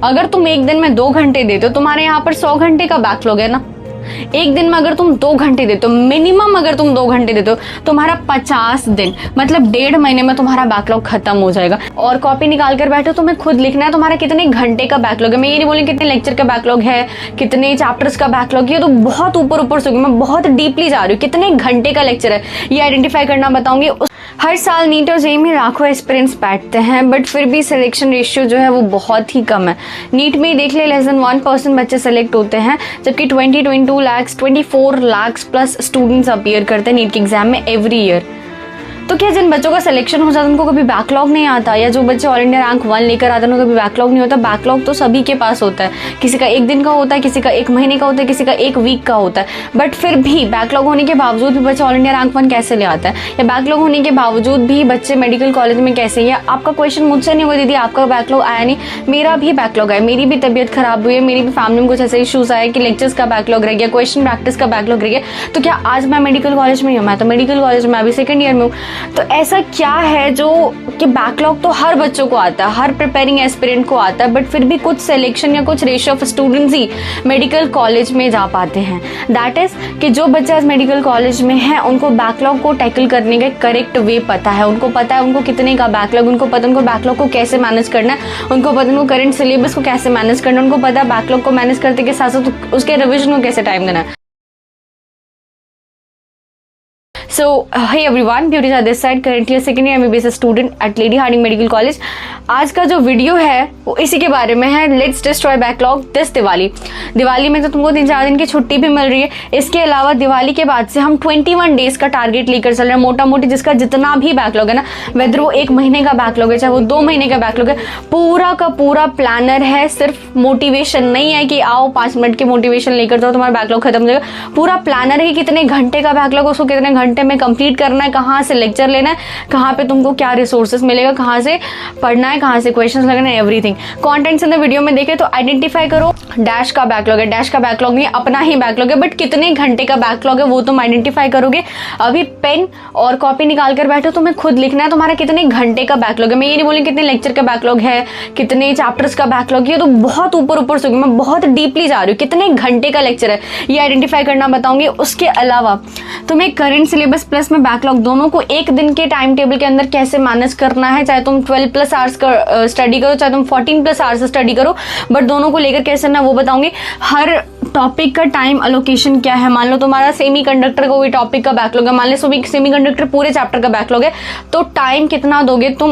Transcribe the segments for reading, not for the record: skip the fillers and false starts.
अगर तुम एक दिन में 2 घंटे देते हो, तुम्हारे यहाँ पर 100 घंटे का बैकलॉग है ना। एक दिन में अगर तुम 2 घंटे देते हो, मिनिमम अगर तुम 2 घंटे देते हो, तुम्हारा 50 दिन मतलब 1.5 महीने में तुम्हारा बैकलॉग खत्म हो जाएगा। और कॉपी निकाल कर बैठो, तुम्हें खुद लिखना है तुम्हारा कितने घंटे का बैकलॉग है। मैं ये नहीं बोलूंगी कितने लेक्चर का बैकलॉग है, कितने चैप्टर्स का बैकलॉग है, तो बहुत ऊपर से मैं बहुत डीपली जा रही हूँ। कितने घंटे का लेक्चर है ये आइडेंटिफाई करना बताऊंगी। हर साल नीट और जेईई में लाखों एस्पिरेंट्स बैठते हैं, बट फिर भी सिलेक्शन रेशियो जो है वो बहुत ही कम है। नीट में देख ले लेस देन 1% बच्चे सेलेक्ट होते हैं, जबकि 24 लाख प्लस स्टूडेंट्स अपीयर करते हैं नीट के एग्जाम में एवरी ईयर। तो क्या जिन बच्चों का सिलेक्शन हो जाता है उनको कभी बैकलॉग नहीं आता, या जो बच्चे ऑल इंडिया रैंक 1 लेकर आते हैं उनको कभी बैकलॉग नहीं होता? बैकलॉग तो सभी के पास होता है, किसी का 1 दिन का होता है, किसी का 1 महीने का होता है, किसी का 1 वीक का होता है। बट फिर भी बैकलॉग होने के बावजूद भी बच्चे ऑल इंडिया रैंक 1 कैसे ले आता है, या बैकलॉग होने के बावजूद भी बच्चे मेडिकल कॉलेज में कैसे? या आपका क्वेश्चन मुझसे नहीं हुआ दीदी आपका बैकलॉग आया नहीं, मेरा भी बैकलॉग आया, मेरी भी तबीयत खराब हुई है, मेरी भी फैमिली में कुछ ऐसे इशूज आए कि लेक्चर्स का बैकलॉग रह गया, क्वेश्चन प्रैक्टिस का बैकलॉग रह गया। तो क्या आज मैं मेडिकल कॉलेज में हूँ? मैं तो मेडिकल कॉलेज में अभी 2nd ईयर में हूँ। तो ऐसा क्या है जो कि बैकलॉग तो हर बच्चों को आता है, हर प्रिपेयरिंग एस्पिरेंट को आता है, बट फिर भी कुछ सिलेक्शन या कुछ ratio of students he medical college में जा पाते हैं। दैट इज कि जो बच्चे आज मेडिकल कॉलेज में हैं उनको बैकलॉग को टैकल करने का करेक्ट वे पता है, उनको पता है उनको कितने का बैकलॉग, उनको पता है उनको बैकलॉग को कैसे मैनेज करना है, उनको पता है उनको करंट सिलेबस को कैसे मैनेज करना है, उनको पता है बैकलॉग को मैनेज करते के साथ साथ उसके रिविजन को कैसे टाइम देना है। So, hey everyone, Beauty this side, currently a 2nd year MBBS student at Lady Hardinge Medical College। आज का जो वीडियो है वो इसी के बारे में है, let's destroy backlog this Diwali. Diwali में तो तुमको 3-4 दिन की छुट्टी भी मिल रही है। इसके अलावा दिवाली के बाद से हम 21 डेज का टारगेट लेकर चल रहे हैं, मोटा मोटी जिसका जितना भी बैकलॉग है ना, वेदर वो 1 महीने का बैकलॉग है चाहे वो 2 महीने का बैकलॉग है, पूरा का पूरा प्लानर है। सिर्फ मोटिवेशन नहीं है कि आओ 5 मिनट की मोटिवेशन लेकर जाओ तुम्हारा बैकलॉग खत्म हो जाएगा। पूरा प्लानर है कि कितने घंटे का बैकलॉग, उसको कितने घंटे में कंप्लीट करना है, कहाँ से लेक्चर लेना है, कहाँ पे तुमको क्या रिसोर्सेज मिलेगा, कहाँ से पढ़ना है, कहाँ से क्वेश्चंस लगना है, everything. Contents in the video में देखे तो आइडेंटिफाई करो डैश का बैकलॉग है, डैश का बैकलॉग नहीं अपना ही बैकलॉग है, बट कितने घंटे का बैकलॉग है वो तुम आइडेंटिफाई करोगे। अभी पेन और कॉपी निकाल कर बैठो, तुम्हें खुद लिखना है तुम्हारा कितने घंटे का बैकलॉग है। मैं ये नहीं बोलूंगी कितने लेक्चर का बैकलॉग है, कितने चैप्टर्स का बैकलॉग है, तो बहुत ऊपर से मैं बहुत डीपली जा रही हूँ। कितने घंटे का लेक्चर है ये आइडेंटिफाई करना बताऊंगी। उसके अलावा तुम्हें करंट सिलेबस प्लस में बैकलॉग दोनों को एक दिन के टाइम टेबल के अंदर कैसे मैनेज करना है, चाहे तुम 12+ आवर्स का स्टडी करो, चाहे तुम 14+ आवर्स स्टडी करो, बट दोनों को लेकर कैसे ना वो बताऊंगी। हर टॉपिक का टाइम अलोकेशन क्या है। मान लो तुम्हारा सेमीकंडक्टर को भी टॉपिक का बैकलॉग है, मान लो सेमीकंडक्टर पूरे चैप्टर का बैकलॉग है, तो टाइम कितना दोगे तुम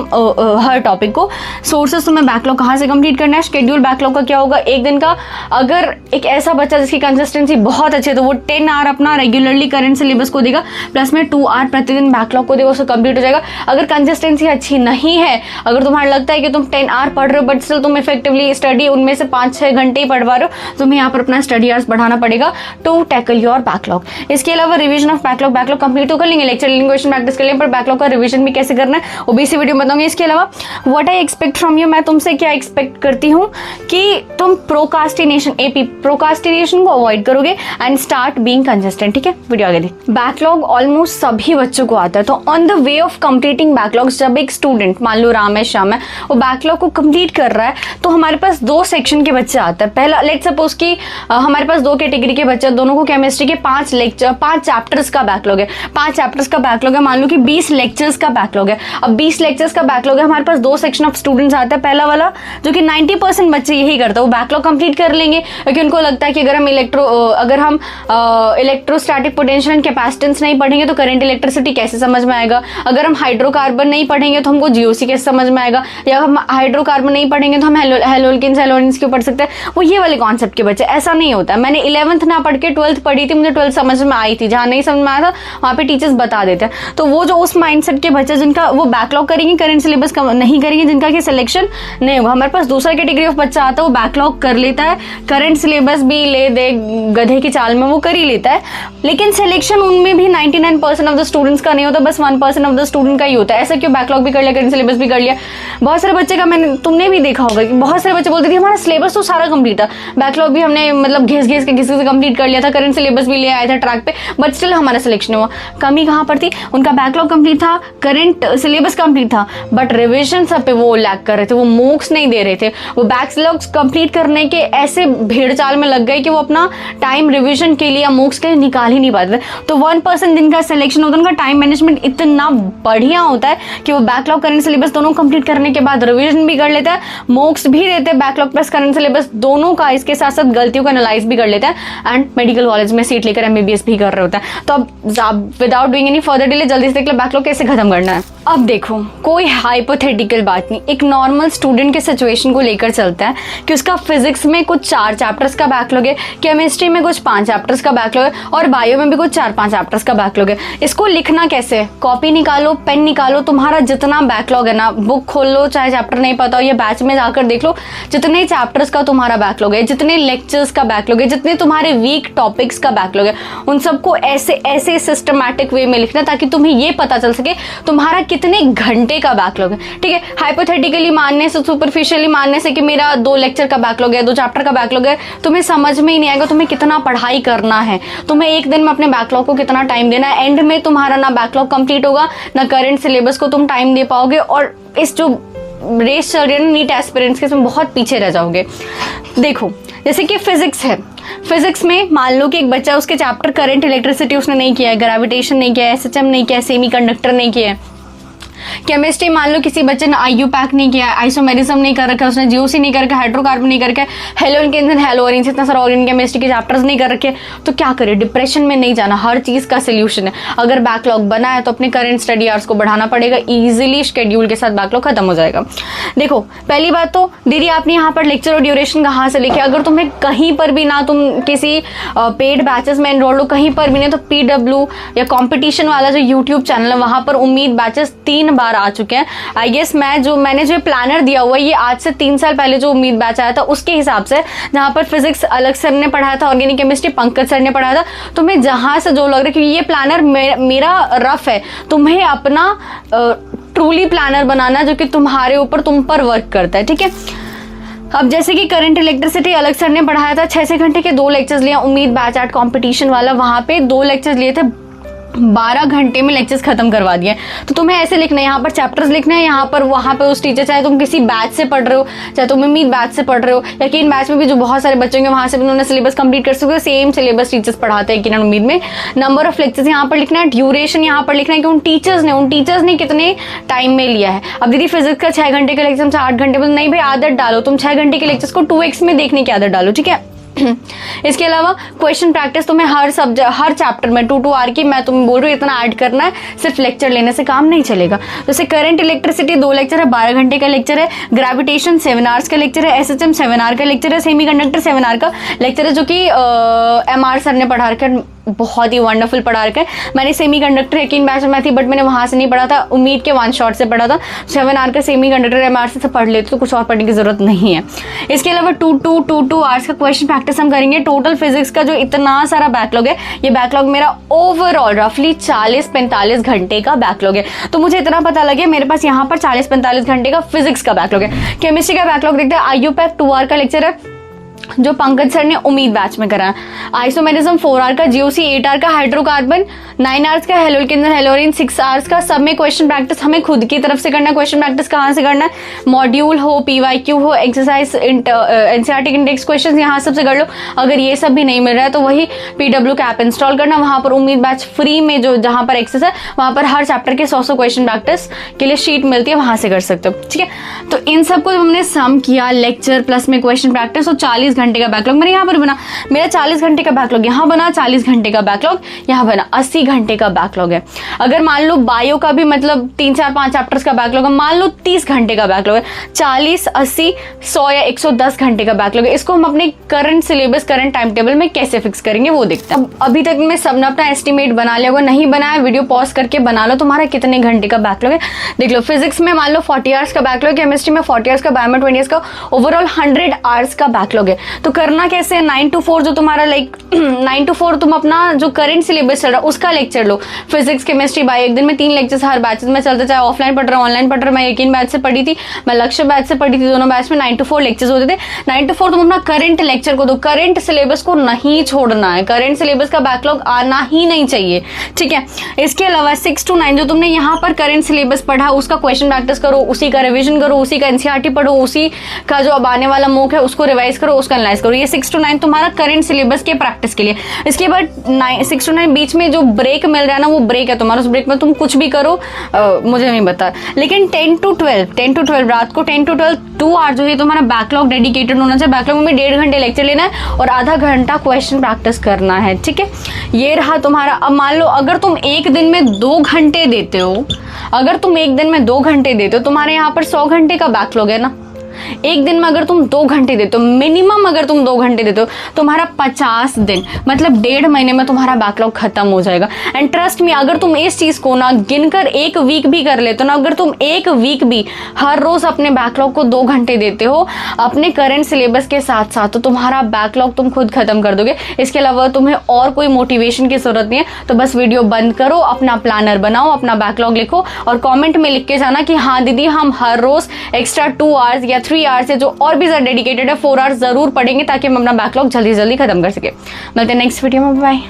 हर टॉपिक को। सोर्सेस तुम्हें बैकलॉग कहाँ से कंप्लीट करना है। शेड्यूल बैकलॉग का क्या होगा, एक दिन का अगर एक ऐसा बच्चा जिसकी कंसिस्टेंसी बहुत अच्छी है तो वो 10 आवर अपना रेगुलरली करंट सिलेबस को देगा, प्लस में 2 आवर प्रतिदिन बैकलॉग को देगा, उसको कंप्लीट हो जाएगा। अगर कंसिस्टेंसी अच्छी नहीं है, अगर तुम्हारा लगता है कि तुम 10 आवर पढ़ रहे हो बट स्टिल तुम इफेक्टिवली स्टडी उनमें से 5-6 घंटे ही पढ़ पा रहे हो, तुम्हें यहाँ पर अपना स्टडी आवर्स बढ़ाना पड़ेगा टू टैकल योर बैकलॉग। इसके अलावा रिवीजन ऑफ बैकलॉग कंप्लीट तो कर लेंगे, लेक्चर लेंगे, क्वेश्चन प्रैक्टिस कर लेंगे, पर बैकलॉग का रिवीजन भी कैसे करना है वो भी इसी वीडियो में बताऊंगी। इसके अलावा what I expect from you, मैं तुमसे क्या एक्सपेक्ट करती हूँ कि तुम प्रोकास्टिनेशन को अवॉइड करोगे एंड स्टार्ट बीइंग कंसिस्टेंट। ठीक है, वीडियो आगे देख। बैकलॉग ऑलमोस्ट सभी बच्चों को आता है, तो on the way of completing backlogs, जब एक स्टूडेंट मान लो राम है श्याम है वो बैकलॉग को कंप्लीट कर रहा है, तो हमारे पास 2 सेक्शन के बच्चे आते हैं। पहला लेट्स सपोज कि हमारे पास 2 कैटेगरी के बच्चे, दोनों को केमिस्ट्री के 5 चैप्टर्स का बैकलॉग है। 5 चैप्टर्स का बैकलॉग है, मान लो कि 20 लेक्चर्स का बैकलॉग है। अब 20 लेक्चर्स का बैकलॉग है, हमारे पास 2 सेक्शन ऑफ स्टूडेंट्स आते हैं। पहला वाला जो कि 90% बच्चे यही करते हैं, वो बैकलॉग कंप्लीट कर लेंगे क्योंकि उनको लगता है कि अगर हम इलेक्ट्रोस्टैटिक पोटेंशियल एंड कैपेसिटेंस नहीं पढ़ेंगे तो करंट इलेक्ट्रिसिटी कैसे समझ में आएगा, अगर हम हाइड्रोकार्बन नहीं पढ़ेंगे तो हमको जीओसी कैसे समझ में आएगा, या हम हाइड्रोकार्बन नहीं पढ़ेंगे तो हम हेलोजन्स क्यों पढ़ सकते हैं। वो ये वाले कॉन्सेप्ट के बच्चे। ऐसा नहीं होता है, मैंने 11th ना पढ़ के 12th पढ़ी थी, मुझे 12th समझ में आई थी, जहां नहीं समझ में आया था वहां पे टीचर्स बता देते हैं। तो वो जो उस माइंडसेट के बच्चे जिनका वो बैकलॉग करेंगे, करंट सिलेबस नहीं करेंगे, जिनका कि सिलेक्शन नहीं होगा। हमारे पास दूसरा कैटेगरी ऑफ बच्चा आता है, वो बैकलॉग कर लेता है, करंट सिलेबस भी ले दे गधे की चाल में वो कर ही लेता है, लेकिन सिलेक्शन उनमें भी 99% ऑफ द स्टूडेंट्स का नहीं होता, बस 1% ऑफ द स्टूडेंट का ही होता है। ऐसा क्यों, बैकलॉग भी कर लिया, करंट सिलेबस भी कर लिया। बहुत सारे बच्चे का तुमने भी देखा होगा कि बहुत सारे बच्चे बोलते थे हमारा सिलेबस तो सारा कंप्लीट था, बैकलॉग भी हमने मतलब घिस घिस के किसी से कंप्लीट कर लिया था, करंट सिलेबस भी ले आया था ट्रैक पे, बट स्टिल हमारा सिलेक्शन हुआ। कमी कहाँ पर थी? उनका बैकलॉग कंप्लीट था, करंट सिलेबस कंप्लीट था, बट रिविजन सब पे वो लैग कर रहे थे, वो मोक्स नहीं दे रहे थे। वो बैकलॉग्स कंप्लीट करने के ऐसे भीड़ चाल में लग गए कि वो अपना टाइम रिविजन के लिए या मोक्स के लिए निकाल ही नहीं पाते थे। तो 1% जिनका सिलेक्शन होता है उनका टाइम मैनेजमेंट इतना बढ़िया होता है कि वो बैकलॉग करंट सिलेबस दोनों कंप्लीट करने के बाद रिविजन भी कर लेता है, मोक्स भी देते हैं, बैकलॉग प्लस करंट सिलेबस दोनों का, इसके साथ साथ गलतियों का एनालाइज भी कर लेता है एंड मेडिकल कॉलेज में सीट लेकर MBBS भी कर रहे होता है। तो अब without doing any further delay जल्दी से देख लो बैकलॉग कैसे खत्म करना है। अब देखो, कोई हाइपोथेटिकल बात नहीं, एक नॉर्मल स्टूडेंट के सिचुएशन को लेकर चलता है कि उसका फिजिक्स में कुछ 4 चैप्टर्स का बैकलॉग है, केमिस्ट्री में कुछ 5 चैप्टर्स का बैकलॉग है और बायो में भी कुछ 4-5 चैप्टर्स का बैकलॉग है। इसको लिखना कैसे? कॉपी निकालो, पेन निकालो, तुम्हारा जितना बैकलॉग है ना, बुक खोल लो, चाहे चैप्टर नहीं पता हो या बैच में जाकर देख लो, जितने चैप्टर्स का तुम्हारा बैकलॉग है, जितने लेक्चर्स का बैकलॉग है, जितने तुम्हारे वीक टॉपिक्स का बैकलॉग है, उन सबको ऐसे ऐसे सिस्टमैटिक वे में लिखना ताकि तुम्हें ये पता चल सके तुम्हारा कितने घंटे का बैकलॉग है। ठीक है, हाइपोथेटिकली मानने से, सुपरफिशियली मानने से कि मेरा 2 लेक्चर का बैकलॉग है, 2 चैप्टर का बैकलॉग है, तुम्हें समझ में ही नहीं आएगा तुम्हें कितना पढ़ाई करना है, तुम्हें एक दिन में अपने बैकलॉग को कितना टाइम देना है। एंड में तुम्हारा ना बैकलॉग कंप्लीट होगा, ना करंट सिलेबस को तुम टाइम दे पाओगे और इस जो रेस चल रही है ना नीट एस्पिरेंट्स के, इसमें बहुत पीछे रह जाओगे। देखो, जैसे कि फिजिक्स है, फिजिक्स में मान लो कि एक बच्चा, उसके चैप्टर करंट इलेक्ट्रिसिटी उसने नहीं किया है, ग्रेविटेशन नहीं किया है, SHM नहीं किया है, सेमीकंडक्टर नहीं किया है। केमिस्ट्री मान लो किसी बच्चे ने IU पैक नहीं किया है, आइसोमेरिज्म नहीं कर रखा, उसने GOC नहीं कर रखा, हाइड्रोकार्बन नहीं कर रखा, हेलोइनकेन्सन, हेलोअरिन्स, इतना सारा ऑर्गेनिक केमिस्ट्री के चैप्टर्स नहीं कर रखे, तो क्या करे? डिप्रेशन में नहीं जाना, हर चीज का सोल्यूशन है। अगर बैकलॉग बना है तो अपने करंट स्टडी आवर्स को बढ़ाना पड़ेगा, इजीली शेड्यूल के साथ बैकलॉग खत्म हो जाएगा। देखो, पहली बात तो दीदी आपने यहाँ पर लेक्चर और ड्यूरेशन कहाँ से लिखे? अगर तुम्हें कहीं पर भी ना, तुम किसी पेड बैचेस में एनरोल हो, कहीं पर भी नहीं, तो PW या कॉम्पिटिशन वाला जो यूट्यूब चैनल है वहां पर उम्मीद बैचेस 3 बार आ चुके हैं। आई गेस मैंने जो प्लानर दिया हुआ है ये आज से 3 साल पहले जो उम्मीद बैच आया था उसके हिसाब से, जहां पर फिजिक्स अलग सर ने पढ़ाया था, ऑर्गेनिक केमिस्ट्री पंकज सर ने पढ़ाया था। तुम्हें जहां से जो लग रहा है कि ये प्लानर मेरा रफ है, तुम्हें अपना ट्रूली प्लानर बनाना जो कि तुम्हारे ऊपर, तुम पर वर्क करता है। ठीक है, अब जैसे कि करंट इलेक्ट्रिसिटी अलग सर ने पढ़ाया था, 6 घंटे के 2 लेक्चर्स लिए। उम्मीद बैच एट कॉम्पिटिशन वाला वहां पे 2 लेक्चर्स लिए थे, 12 घंटे में लेक्चर्स खत्म करवा दिए। तो तुम्हें ऐसे लिखना है, यहाँ पर चैप्टर्स लिखना है, यहाँ पर वहां पे उस टीचर, चाहे तुम किसी बैच से पढ़ रहे हो, चाहे तुम उम्मीद बैच से पढ़ रहे हो, या कि इन बैच में भी जो बहुत सारे बच्चे होंगे वहां से भी उन्होंने सिलेबस कंप्लीट कर सकते हो, सेम सिलेबस टीचर्स पढ़ाते हैं किरण उम्मीद में। नंबर ऑफ लेक्चर्स यहाँ पर लिखना है, ड्यूरेशन यहाँ पर लिखना है कि उन टीचर्स ने कितने टाइम में लिया है। अब दीदी फिजिक्स का 6 घंटे का लेक्चर से 8 घंटे में, नहीं भाई, आदत डालो, तुम 6 घंटे के लेक्चर्स को 2x में देखने की आदत डालो। ठीक है, इसके अलावा क्वेश्चन प्रैक्टिस तुम्हें हर चैप्टर में 2 आर की, मैं तुम्हें बोल रही हूँ इतना ऐड करना है, सिर्फ लेक्चर लेने से काम नहीं चलेगा। जैसे करंट इलेक्ट्रिसिटी 2 लेक्चर है, 12 घंटे का लेक्चर है, ग्रेविटेशन 7 आवर्स का लेक्चर है, SHM 7 आवर का लेक्चर है, सेमीकंडक्टर 7 आवर का लेक्चर है जो कि MR सर ने पढ़ा रखा है, बहुत ही वंडरफुल पढ़ा रखा है। मैंने सेमीकंडक्टर यकीन बैच में थी बट मैंने वहां से नहीं पढ़ा था, उम्मीद के 1 शॉट से पढ़ा था। 7 आवर का सेमीकंडक्टर MR से पढ़ लेते तो कुछ और पढ़ने की जरूरत नहीं है। इसके अलावा 2 आवर्स का क्वेश्चन प्रैक्टिस हम करेंगे। टोटल फिजिक्स का जो इतना सारा बैकलॉग है, ये बैकलॉग मेरा ओवरऑल रफली 40-45 घंटे का बैकलॉग है। तो मुझे इतना पता लगे मेरे पास यहाँ पर 40-45 घंटे का फिजिक्स का बैकलॉग है। केमिस्ट्री का बैकलॉग देखते हैं, IU पैक 2 आवर का लेक्चर है जो पंकज सर ने उम्मीद बैच में करा। आइसोमेरिज्म 4 आवर का, GOC 8 आवर का, हाइड्रोकार्बन 9 आवर्स का, हेलोइनकेन्सन, हेलोअरिन 6 आवर्स का। सब में क्वेश्चन प्रैक्टिस हमें खुद की तरफ से करना है। क्वेश्चन प्रैक्टिस कहाँ से करना है? मॉड्यूल हो, PYQ हो, एक्सरसाइज, NCERT इंडेक्स क्वेश्चन यहाँ सबसे कर लो। अगर ये सब भी नहीं मिल रहा है तो वही PW का ऐप इंस्टॉल करना, वहां पर उम्मीद बैच फ्री में जो जहां पर एक्सेस है वहां पर हर चैप्टर के 100 क्वेश्चन प्रैक्टिस के लिए शीट मिलती है, वहां से कर सकते हो। ठीक है, तो इन सबको हमने सम किया, लेक्चर प्लस में क्वेश्चन प्रैक्टिस, और 40 घंटे का बैकलॉग मेरे यहाँ पर बना। मेरा 40 घंटे का बैकलॉग यहाँ बना, 40 घंटे का बैकलॉग यहाँ बना, 80 घंटे का बैकलॉग है। अगर मान लो बायो का भी मतलब 3, 4, 5 चैप्टर्स का बैकलॉग है, मान लो 30 घंटे का बैकलॉग है, 40, 80, 100 या 110 घंटे का बैकलॉग है। इसको हम अपने current syllabus, current time table में कैसे फिक्स करेंगे वो देखते हैं। अभी तक में सबने अपना एस्टिमेट बना लिया होगा, नहीं बनाया वीडियो पॉज करके बना लो, तुम्हारा कितने घंटे का बैकलॉग है देख लो। फिजिक्स में मान लो 40 आवर्स का बैकलॉग, केमिस्ट्री में 40 आवर्स का, बायो में 20 आवर्स का, ओवरऑल 100 आवर्स का बैकलॉग है। है। तो करना कैसे है, 9 to 4 जो तुम्हारा लाइक 9 to 4 तुम अपना जो करंट सिलेबस चल रहा है उसका लेक्चर लो। फिजिक्स, केमिस्ट्री, बायो, एक दिन में 3 लेक्चर्स हर बैच में चलते, चाहे ऑफलाइन पढ़ रहा ऑनलाइन पढ़ रहा। मैं एक बैच से पढ़ी थी, मैं लक्ष्य बैच से पढ़ी थी, दोनों बैच में 9 to 4 लेक्चर्स होते थे। 9 to 4 तुम अपना करंट लेक्चर को दो, करंट सिलेबस को नहीं छोड़ना है, करंट सिलेबस का बैकलॉग आना ही नहीं चाहिए, ठीक है। इसके अलावा 6 to 9 जो तुमने यहाँ पर करंट सिलेबस पढ़ा उसका क्वेश्चन प्रैक्टिस करो, उसी का रिवीजन करो, उसी का एनसीईआरटी पढ़ो, उसी का जो अब आने वाला मॉक है उसको रिवाइज करो, उसका एनालाइज करो। ये 6 to 9 तुम्हारा करंट सिलेबस के प्रैक्टिस के लिए। इसके बाद 6 to 9 बीच में जो ब्रेक मिल रहा है ना, वो ब्रेक है तुम्हारा, उस ब्रेक में तुम कुछ भी करो, मुझे नहीं पता। लेकिन 10 to 12 रात को 10 to 12 2 आवर जो है तुम्हारा बैकलॉग डेडिकेटेड होना चाहिए। बैकलॉग में 1.5 घंटे लेक्चर लेना है और आधा घंटा क्वेश्चन प्रैक्टिस करना है, ठीक है। ये रहा तुम्हारा। अब मान लो अगर तुम एक दिन में 2 घंटे देते हो, अगर तुम एक दिन में 2 घंटे देते हो, तुम्हारे यहाँ पर 100 घंटे का बैकलॉग है ना। एक दिन में अगर तुम 2 घंटे देते हो, मिनिमम अगर तुम 2 घंटे देते हो, तुम्हारा 50 दिन मतलब 1.5 महीने में तुम्हारा बैकलॉग खत्म हो जाएगा। एंड ट्रस्ट मी, अगर तुम इस चीज को ना गिनकर 1 वीक भी कर लेते हो ना, अगर तुम 1 वीक भी हर रोज अपने बैकलॉग को 2 घंटे देते हो अपने करंट सिलेबस के साथ साथ, तो तुम्हारा बैकलॉग तुम खुद खत्म कर दोगे। इसके अलावा तुम्हें और कोई मोटिवेशन की जरूरत नहीं है। तो बस वीडियो बंद करो, अपना प्लानर बनाओ, अपना बैकलॉग लिखो और कॉमेंट में लिख के जाना कि हाँ दीदी हम हर रोज एक्स्ट्रा 2 आवर्स या 3 आवर्स से जो और भी ज्यादा डेडिकेटेड है 4 आवर्स जरूर पढ़ेंगे, ताकि हम अपना बैकलॉग जल्दी जल्दी खत्म कर सके। मिलते हैं नेक्स्ट वीडियो में, बाय।